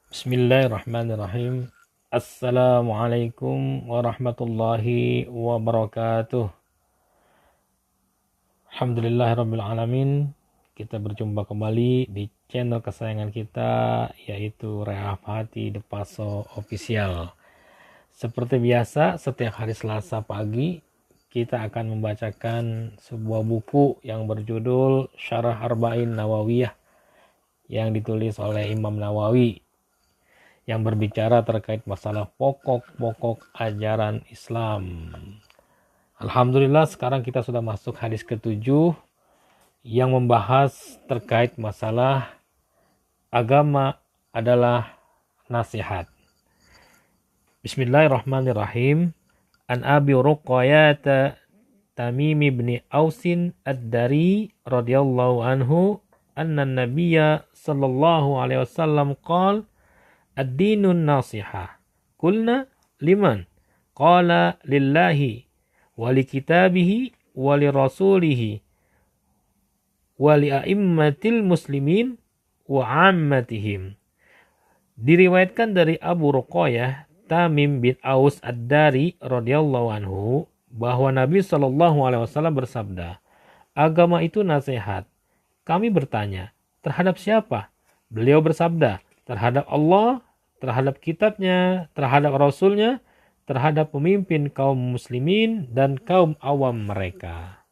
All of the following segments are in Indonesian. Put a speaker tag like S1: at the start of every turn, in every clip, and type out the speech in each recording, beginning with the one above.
S1: Bismillahirrahmanirrahim. Assalamualaikum warahmatullahi wabarakatuh. Alhamdulillahirabbil alamin. Kita berjumpa kembali di channel kesayangan kita, yaitu Rehab Hati The Paso Official. Seperti biasa, setiap hari Selasa pagi kita akan membacakan sebuah buku yang berjudul Syarah Arba'in Nawawiyah yang ditulis oleh Imam Nawawi, yang berbicara terkait masalah pokok-pokok ajaran Islam. Alhamdulillah, sekarang kita sudah masuk hadis ke-7 yang membahas terkait masalah agama adalah nasihat. Bismillahirrahmanirrahim. An Abi Ruqayyah Tamim bin Ausin Ad-Dari radhiyallahu anhu anna an-nabiyya sallallahu alaihi wasallam qala ad-dinun nasihah. Qulna liman? Qala lillahi wa li kitabihi wa li rasulihi wa li a'immatil muslimin wa ammatihim. Diriwayatkan dari Abu Ruqayyah Tamim bin Aus Ad-Dari radhiyallahu anhu bahwa Nabi sallallahu alaihi wasallam bersabda, agama itu nasihat. Kami bertanya, terhadap siapa? Beliau bersabda, terhadap Allah, terhadap kitabnya, terhadap rasulnya, terhadap pemimpin kaum muslimin dan kaum awam mereka.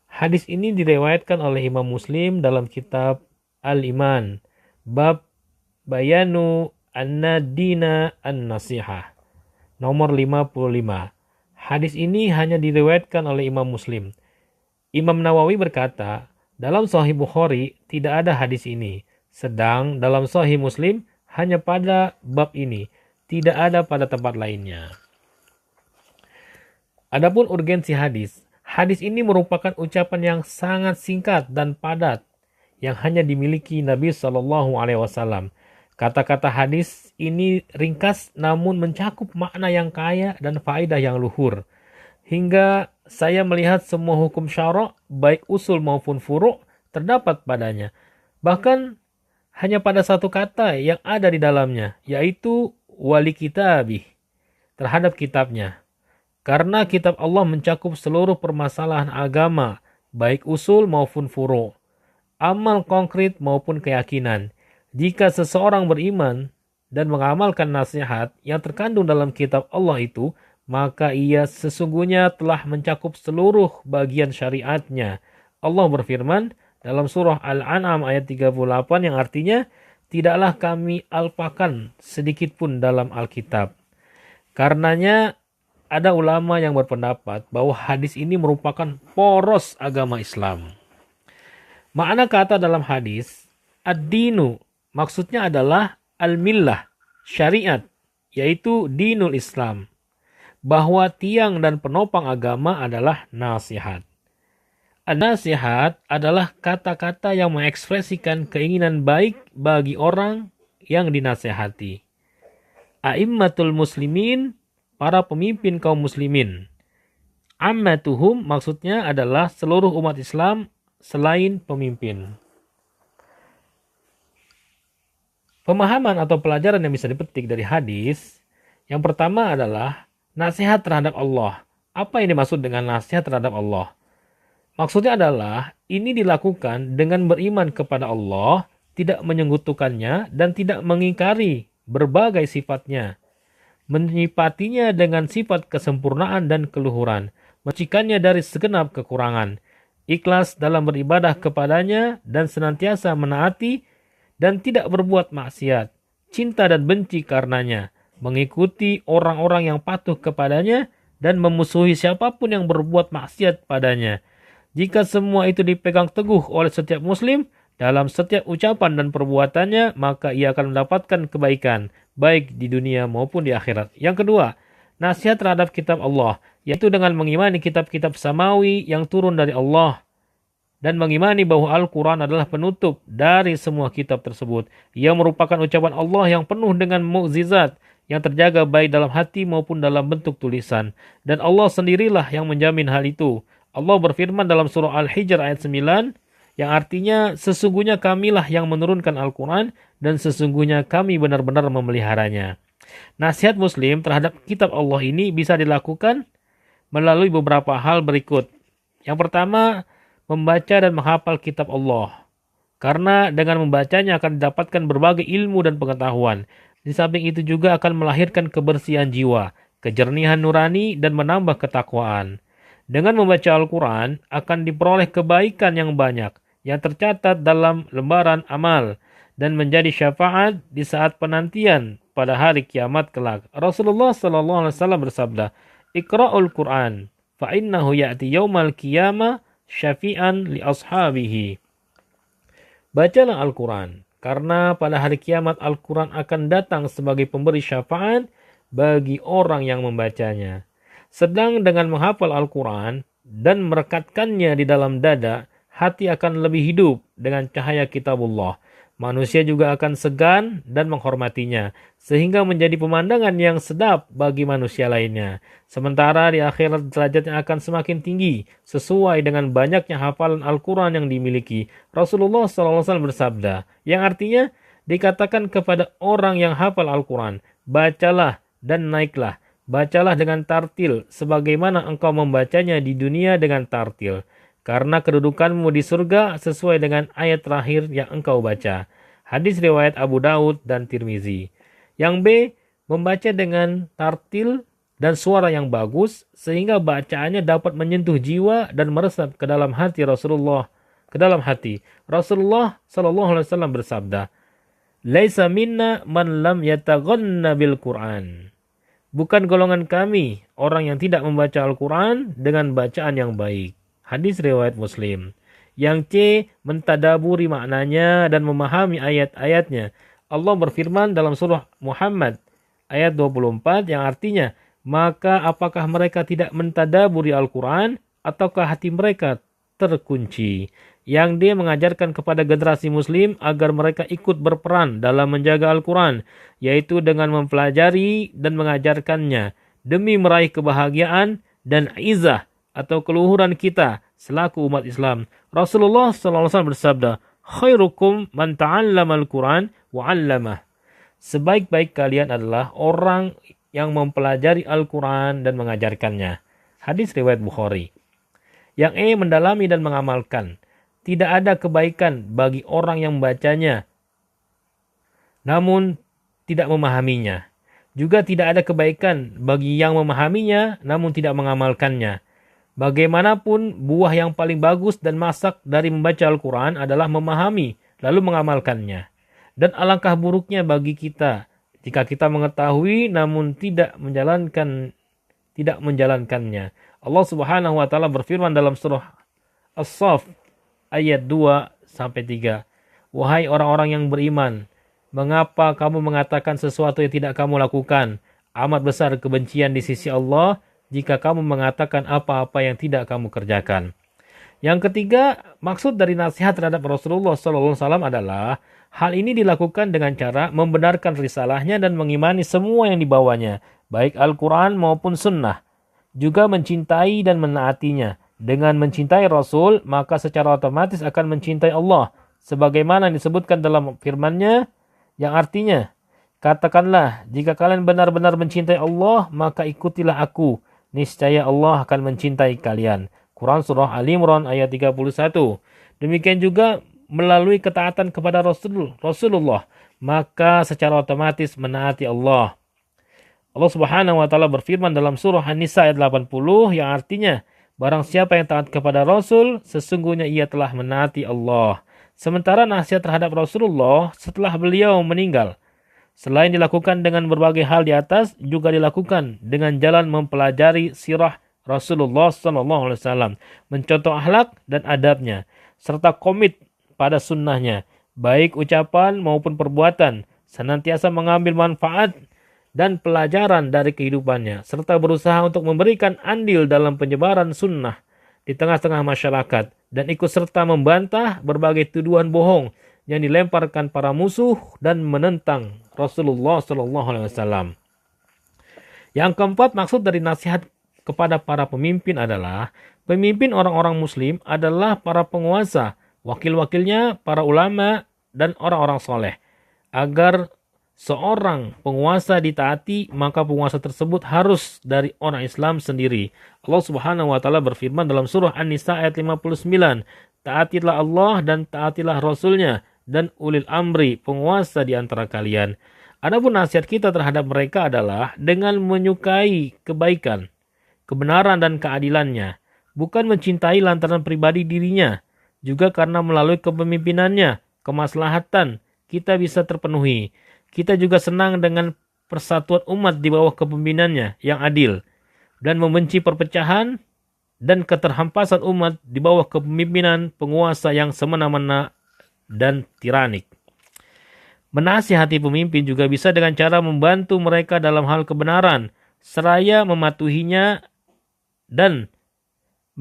S1: Hadis ini diriwayatkan oleh Imam Muslim dalam kitab Al-Iman, bab Bayanu anna dina an-nasihah, nomor 55. Hadis ini hanya diriwayatkan oleh Imam Muslim. Imam Nawawi berkata, dalam Sahih Bukhari tidak ada hadis ini, sedang dalam Sahih Muslim hanya pada bab ini, tidak ada pada tempat lainnya. Adapun urgensi hadis, hadis ini merupakan ucapan yang sangat singkat dan padat yang hanya dimiliki Nabi Shallallahu Alaihi Wasallam. Kata-kata hadis ini ringkas namun mencakup makna yang kaya dan faedah yang luhur. Hingga saya melihat semua hukum syara' baik usul maupun furu' terdapat padanya. Bahkan hanya pada satu kata yang ada di dalamnya, yaitu wali kitabih, terhadap kitabnya. Karena kitab Allah mencakup seluruh permasalahan agama, baik usul maupun furu', amal konkret maupun keyakinan. Jika seseorang beriman dan mengamalkan nasihat yang terkandung dalam kitab Allah itu, maka ia sesungguhnya telah mencakup seluruh bagian syariatnya. Allah berfirman dalam surah Al-An'am ayat 38 yang artinya, tidaklah kami alpakan sedikit pun dalam Alkitab. Karenanya ada ulama yang berpendapat bahwa hadis ini merupakan poros agama Islam. Makna kata dalam hadis, ad-dinu, maksudnya adalah al-millah, syariat, yaitu dinul Islam. Bahwa tiang dan penopang agama adalah nasihat. Nasihat adalah kata-kata yang mengekspresikan keinginan baik bagi orang yang dinasehati. A'immatul muslimin, para pemimpin kaum muslimin. Ammatuhum maksudnya adalah seluruh umat Islam selain pemimpin. Pemahaman atau pelajaran yang bisa dipetik dari hadis, yang pertama adalah nasihat terhadap Allah. Apa yang dimaksud dengan nasihat terhadap Allah? Maksudnya adalah ini dilakukan dengan beriman kepada Allah, tidak menyekutukannya dan tidak mengingkari berbagai sifatnya. Menyifatinya dengan sifat kesempurnaan dan keluhuran, mencikannya dari segenap kekurangan, ikhlas dalam beribadah kepadanya dan senantiasa menaati dan tidak berbuat maksiat, cinta dan benci karenanya, mengikuti orang-orang yang patuh kepadanya dan memusuhi siapapun yang berbuat maksiat padanya. Jika semua itu dipegang teguh oleh setiap muslim dalam setiap ucapan dan perbuatannya, maka ia akan mendapatkan kebaikan, baik di dunia maupun di akhirat. Yang kedua, nasihat terhadap kitab Allah, yaitu dengan mengimani kitab-kitab samawi yang turun dari Allah, dan mengimani bahwa Al-Quran adalah penutup dari semua kitab tersebut. Ia merupakan ucapan Allah yang penuh dengan mukjizat, yang terjaga baik dalam hati maupun dalam bentuk tulisan. Dan Allah sendirilah yang menjamin hal itu. Allah berfirman dalam surah Al-Hijr ayat 9, yang artinya sesungguhnya kamilah yang menurunkan Al-Quran dan sesungguhnya kami benar-benar memeliharanya. Nasihat Muslim terhadap kitab Allah ini bisa dilakukan melalui beberapa hal berikut. Yang pertama, membaca dan menghafal kitab Allah. Karena dengan membacanya akan didapatkan berbagai ilmu dan pengetahuan. Di samping itu juga akan melahirkan kebersihan jiwa, kejernihan nurani, dan menambah ketakwaan. Dengan membaca Al-Quran akan diperoleh kebaikan yang banyak yang tercatat dalam lembaran amal dan menjadi syafaat di saat penantian pada hari kiamat kelak. Rasulullah SAW bersabda, "Iqra'ul Quran, fa innahu ya'ti yaumal qiyamah syafi'an li ashabihi." Bacalah Al-Quran, karena pada hari kiamat Al-Quran akan datang sebagai pemberi syafaat bagi orang yang membacanya. Sedang dengan menghafal Al-Quran dan merekatkannya di dalam dada, hati akan lebih hidup dengan cahaya kitabullah. Manusia juga akan segan dan menghormatinya, sehingga menjadi pemandangan yang sedap bagi manusia lainnya. Sementara di akhirat derajatnya akan semakin tinggi, sesuai dengan banyaknya hafalan Al-Quran yang dimiliki. Rasulullah SAW bersabda, yang artinya dikatakan kepada orang yang hafal Al-Quran, bacalah dan naiklah. Bacalah dengan tartil, sebagaimana engkau membacanya di dunia dengan tartil. Karena kedudukanmu di surga sesuai dengan ayat terakhir yang engkau baca. Hadis riwayat Abu Daud dan Tirmizi. Yang B, membaca dengan tartil dan suara yang bagus sehingga bacaannya dapat menyentuh jiwa dan meresap ke dalam hati Rasulullah. Rasulullah SAW bersabda, "Laisa minna man lam yataghanna bil Qur'an." Bukan golongan kami orang yang tidak membaca Al-Quran dengan bacaan yang baik. Hadis riwayat Muslim. Yang C, mentadaburi maknanya dan memahami ayat-ayatnya. Allah berfirman dalam surah Muhammad ayat 24 yang artinya, maka apakah mereka tidak mentadaburi Al-Quran ataukah hati mereka terkunci? Yang D, mengajarkan kepada generasi muslim agar mereka ikut berperan dalam menjaga Al-Quran, yaitu dengan mempelajari dan mengajarkannya demi meraih kebahagiaan dan izah atau keluhuran kita selaku umat Islam. Rasulullah SAW bersabda, "Khairukum man ta'allama al-Quran wa 'allamah." Sebaik-baik kalian adalah orang yang mempelajari Al-Quran dan mengajarkannya. Hadis riwayat Bukhari. Yang E, mendalami dan mengamalkan. Tidak ada kebaikan bagi orang yang membacanya, namun tidak memahaminya. Juga tidak ada kebaikan bagi yang memahaminya, namun tidak mengamalkannya. Bagaimanapun, buah yang paling bagus dan masak dari membaca Al-Quran adalah memahami, lalu mengamalkannya. Dan alangkah buruknya bagi kita jika kita mengetahui namun tidak menjalankannya. Allah Subhanahu wa taala berfirman dalam surah As-Saff ayat 2-3. Wahai orang-orang yang beriman, mengapa kamu mengatakan sesuatu yang tidak kamu lakukan? Amat besar kebencian di sisi Allah jika kamu mengatakan apa-apa yang tidak kamu kerjakan. Yang ketiga, maksud dari nasihat terhadap Rasulullah SAW adalah hal ini dilakukan dengan cara membenarkan risalahnya dan mengimani semua yang dibawanya, baik Al-Quran maupun Sunnah. Juga mencintai dan menaatinya. Dengan mencintai Rasul, maka secara otomatis akan mencintai Allah. Sebagaimana disebutkan dalam firman-Nya, yang artinya, katakanlah, jika kalian benar-benar mencintai Allah, maka ikutilah aku. Niscaya Allah akan mencintai kalian. Quran Surah Ali Imran ayat 31. Demikian juga melalui ketaatan kepada Rasulullah, maka secara otomatis menaati Allah. Allah Subhanahu wa taala berfirman dalam surah An-Nisa ayat 80 yang artinya, barang siapa yang taat kepada Rasul, sesungguhnya ia telah menaati Allah. Sementara nasihat terhadap Rasulullah setelah beliau meninggal, selain dilakukan dengan berbagai hal di atas, juga dilakukan dengan jalan mempelajari sirah Rasulullah SAW, mencontoh akhlak dan adabnya, serta komit pada sunnahnya, baik ucapan maupun perbuatan, senantiasa mengambil manfaat dan pelajaran dari kehidupannya, serta berusaha untuk memberikan andil dalam penyebaran sunnah di tengah-tengah masyarakat, dan ikut serta membantah berbagai tuduhan bohong yang dilemparkan para musuh dan menentang Rasulullah SAW. Yang keempat, maksud dari nasihat kepada para pemimpin adalah pemimpin orang-orang muslim adalah para penguasa, wakil-wakilnya para ulama dan orang-orang soleh. Agar seorang penguasa ditaati, maka penguasa tersebut harus dari orang Islam sendiri. Allah Subhanahu wa taala berfirman dalam surah An-Nisa ayat 59, "Taatilah Allah dan taatilah Rasulnya dan ulil amri, penguasa di antara kalian." Adapun nasihat kita terhadap mereka adalah dengan menyukai kebaikan, kebenaran dan keadilannya, bukan mencintai lantaran pribadi dirinya, juga karena melalui kepemimpinannya, kemaslahatan kita bisa terpenuhi. Kita juga senang dengan persatuan umat di bawah kepemimpinannya yang adil, dan membenci perpecahan dan keterhampasan umat di bawah kepemimpinan penguasa yang semena-mena dan tiranik. Menasihati pemimpin juga bisa dengan cara membantu mereka dalam hal kebenaran, seraya mematuhinya dan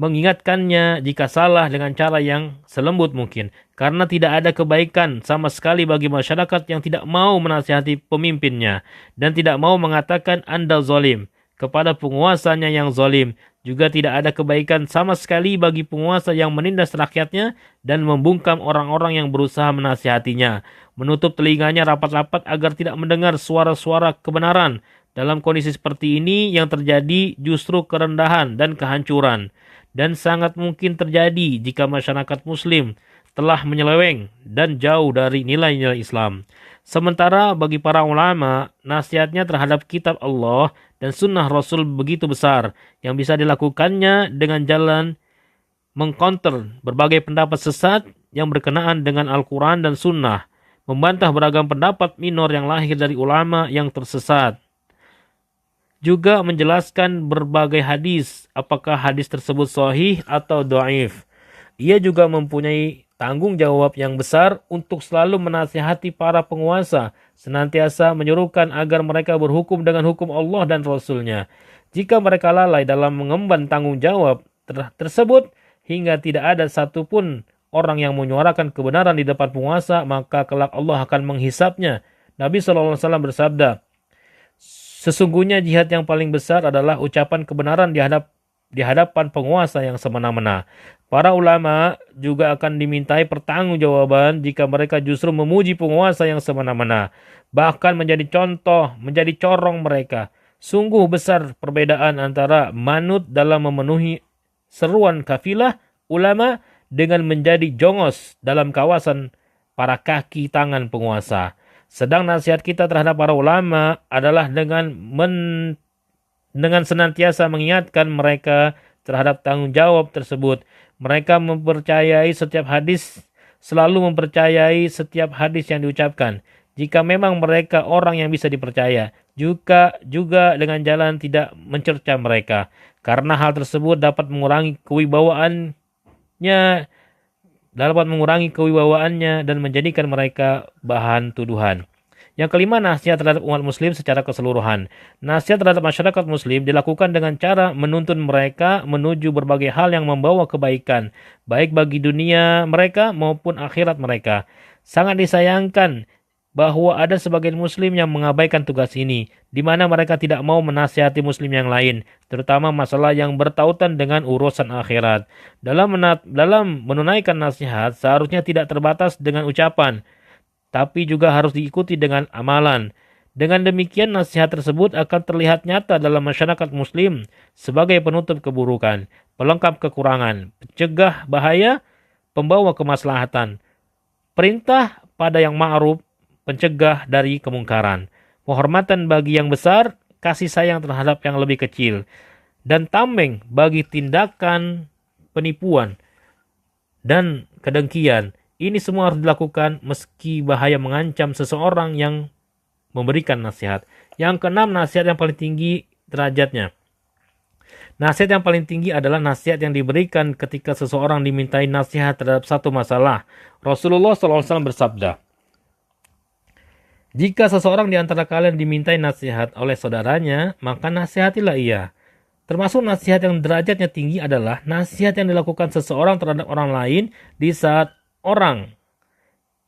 S1: mengingatkannya jika salah dengan cara yang selembut mungkin. Karena tidak ada kebaikan sama sekali bagi masyarakat yang tidak mau menasihati pemimpinnya dan tidak mau mengatakan Anda zalim kepada penguasanya yang zalim. Juga tidak ada kebaikan sama sekali bagi penguasa yang menindas rakyatnya dan membungkam orang-orang yang berusaha menasihatinya, menutup telinganya rapat-rapat agar tidak mendengar suara-suara kebenaran. Dalam kondisi seperti ini yang terjadi justru kerendahan dan kehancuran, dan sangat mungkin terjadi jika masyarakat muslim telah menyeleweng dan jauh dari nilai-nilai Islam. Sementara bagi para ulama, nasihatnya terhadap kitab Allah dan sunnah Rasul begitu besar yang bisa dilakukannya dengan jalan mengcounter berbagai pendapat sesat yang berkenaan dengan Al-Quran dan sunnah, membantah beragam pendapat minor yang lahir dari ulama yang tersesat. Juga menjelaskan berbagai hadis, apakah hadis tersebut sahih atau dhaif. Ia juga mempunyai tanggung jawab yang besar untuk selalu menasihati para penguasa, senantiasa menyuruhkan agar mereka berhukum dengan hukum Allah dan Rasul-Nya. Jika mereka lalai dalam mengemban tanggung jawab tersebut, hingga tidak ada satupun orang yang menyuarakan kebenaran di depan penguasa, maka kelak Allah akan menghisapnya. Nabi SAW bersabda, "Sesungguhnya jihad yang paling besar adalah ucapan kebenaran di hadapan penguasa yang semena-mena." Para ulama juga akan dimintai pertanggungjawaban jika mereka justru memuji penguasa yang semena-mena, bahkan menjadi contoh, menjadi corong mereka. Sungguh besar perbedaan antara manut dalam memenuhi seruan kafilah ulama dengan menjadi jongos dalam kawasan para kaki tangan penguasa. Sedang nasihat kita terhadap para ulama adalah dengan senantiasa mengingatkan mereka terhadap tanggung jawab tersebut. Mereka selalu mempercayai setiap hadis yang diucapkan. Jika memang mereka orang yang bisa dipercaya, juga dengan jalan tidak mencerca mereka. Karena hal tersebut dapat mengurangi kewibawaannya dan menjadikan mereka bahan tuduhan. Yang kelima, nasihat terhadap umat muslim secara keseluruhan. Nasihat terhadap masyarakat muslim dilakukan dengan cara menuntun mereka menuju berbagai hal yang membawa kebaikan, baik bagi dunia mereka maupun akhirat mereka. Sangat disayangkan bahwa ada sebagian muslim yang mengabaikan tugas ini, di mana mereka tidak mau menasihati muslim yang lain, terutama masalah yang bertautan dengan urusan akhirat. Dalam menunaikan nasihat, seharusnya tidak terbatas dengan ucapan, tapi juga harus diikuti dengan amalan. Dengan demikian, nasihat tersebut akan terlihat nyata dalam masyarakat muslim sebagai penutup keburukan, pelengkap kekurangan, pencegah bahaya, pembawa kemaslahatan, perintah pada yang ma'ruf, pencegah dari kemungkaran, penghormatan bagi yang besar, kasih sayang terhadap yang lebih kecil, dan tameng bagi tindakan penipuan dan kedengkian. Ini semua harus dilakukan meski bahaya mengancam seseorang yang memberikan nasihat. Yang keenam, nasihat yang paling tinggi derajatnya. Nasihat yang paling tinggi adalah nasihat yang diberikan ketika seseorang dimintai nasihat terhadap satu masalah. Rasulullah SAW bersabda, "Jika seseorang di antara kalian dimintai nasihat oleh saudaranya, maka nasihatilah ia." Termasuk nasihat yang derajatnya tinggi adalah nasihat yang dilakukan seseorang terhadap orang lain di saat orang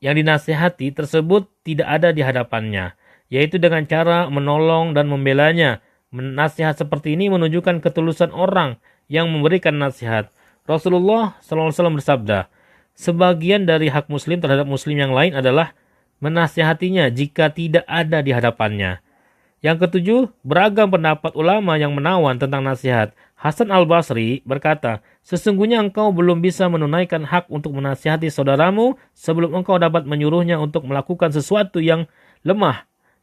S1: yang dinasihati tersebut tidak ada di hadapannya, yaitu dengan cara menolong dan membelanya. Nasihat seperti ini menunjukkan ketulusan orang yang memberikan nasihat. Rasulullah SAW bersabda, Sebagian dari hak muslim terhadap muslim yang lain adalah menasihatinya jika tidak ada di hadapannya. Yang ketujuh, beragam pendapat ulama yang menawan tentang nasihat. Hasan al-Basri berkata, sesungguhnya engkau belum bisa menunaikan hak untuk menasihati saudaramu sebelum engkau dapat menyuruhnya untuk melakukan sesuatu yang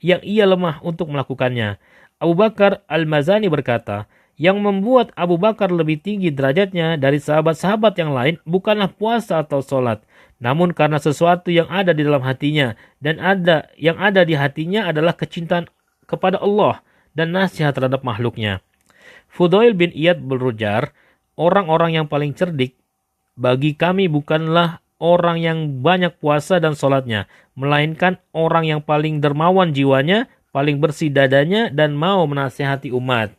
S1: ia lemah untuk melakukannya. Abu Bakar al-Mazani berkata, yang membuat Abu Bakar lebih tinggi derajatnya dari sahabat-sahabat yang lain bukanlah puasa atau sholat, namun karena sesuatu yang ada di dalam hatinya, dan yang ada di hatinya adalah kecintaan kepada Allah dan nasihat terhadap makhluknya. Fudail bin Iyad berujar, orang-orang yang paling cerdik bagi kami bukanlah orang yang banyak puasa dan sholatnya, melainkan orang yang paling dermawan jiwanya, paling bersih dadanya, dan mau menasihati umat.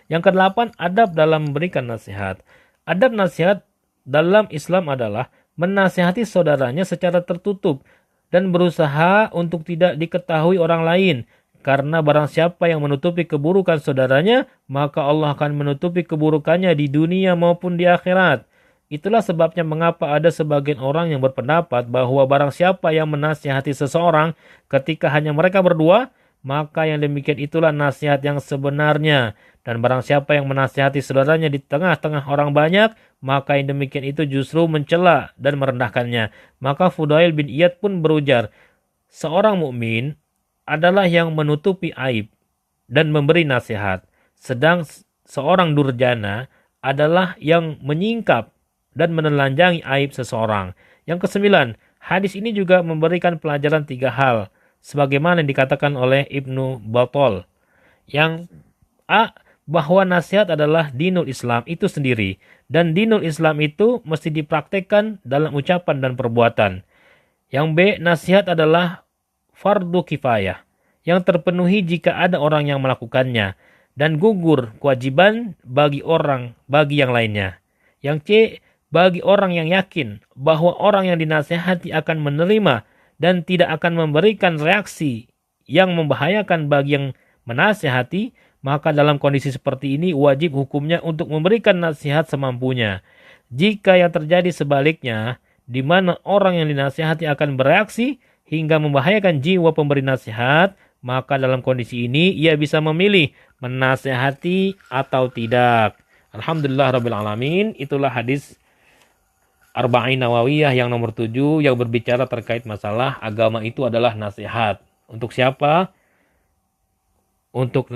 S1: Yang kedelapan, adab dalam memberikan nasihat. Adab nasihat dalam Islam adalah menasihati saudaranya secara tertutup dan berusaha untuk tidak diketahui orang lain. Karena barang siapa yang menutupi keburukan saudaranya, maka Allah akan menutupi keburukannya di dunia maupun di akhirat. Itulah sebabnya mengapa ada sebagian orang yang berpendapat bahwa barang siapa yang menasihati seseorang ketika hanya mereka berdua, maka yang demikian itulah nasihat yang sebenarnya. Dan barang siapa yang menasihati saudaranya di tengah-tengah orang banyak, maka yang demikian itu justru mencela dan merendahkannya. Maka Fudail bin Iyad pun berujar, seorang mukmin adalah yang menutupi aib dan memberi nasihat, sedang seorang durjana adalah yang menyingkap dan menelanjangi aib seseorang. Yang kesembilan, hadis ini juga memberikan pelajaran 3 hal, sebagaimana yang dikatakan oleh Ibnu Battal. Yang A, bahwa nasihat adalah dinul Islam itu sendiri, dan dinul Islam itu mesti dipraktekkan dalam ucapan dan perbuatan. Yang B, nasihat adalah fardu kifayah, yang terpenuhi jika ada orang yang melakukannya, dan gugur kewajiban bagi yang lainnya. Yang C, bagi orang yang yakin bahwa orang yang dinasihati akan menerima dan tidak akan memberikan reaksi yang membahayakan bagi yang menasihati, maka dalam kondisi seperti ini wajib hukumnya untuk memberikan nasihat semampunya. Jika yang terjadi sebaliknya, di mana orang yang dinasihati akan bereaksi hingga membahayakan jiwa pemberi nasihat, maka dalam kondisi ini ia bisa memilih menasihati atau tidak. Alhamdulillah Rabbil Alamin. Itulah hadis Arba'in Nawawiyah yang nomor 7 yang berbicara terkait masalah agama itu adalah nasihat. Untuk siapa? Untuk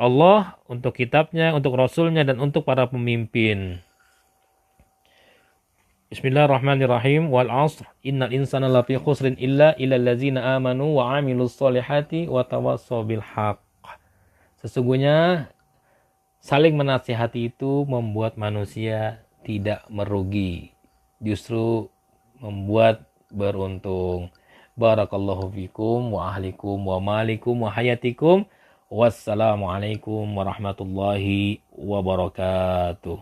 S1: Allah, untuk kitabnya, untuk rasulnya, dan untuk para pemimpin. Bismillahirrahmanirrahim. Wal 'ashr innal insana lafi khusrin illa illal ladzina amanu wa 'amilus sholihati wa tawassaw bil haqq. Sesungguhnya saling menasihati itu membuat manusia tidak merugi, justru membuat beruntung. Barakallahu fikum wa ahlikum wa malikum wa hayatikum. Wassalamualaikum warahmatullahi wabarakatuh.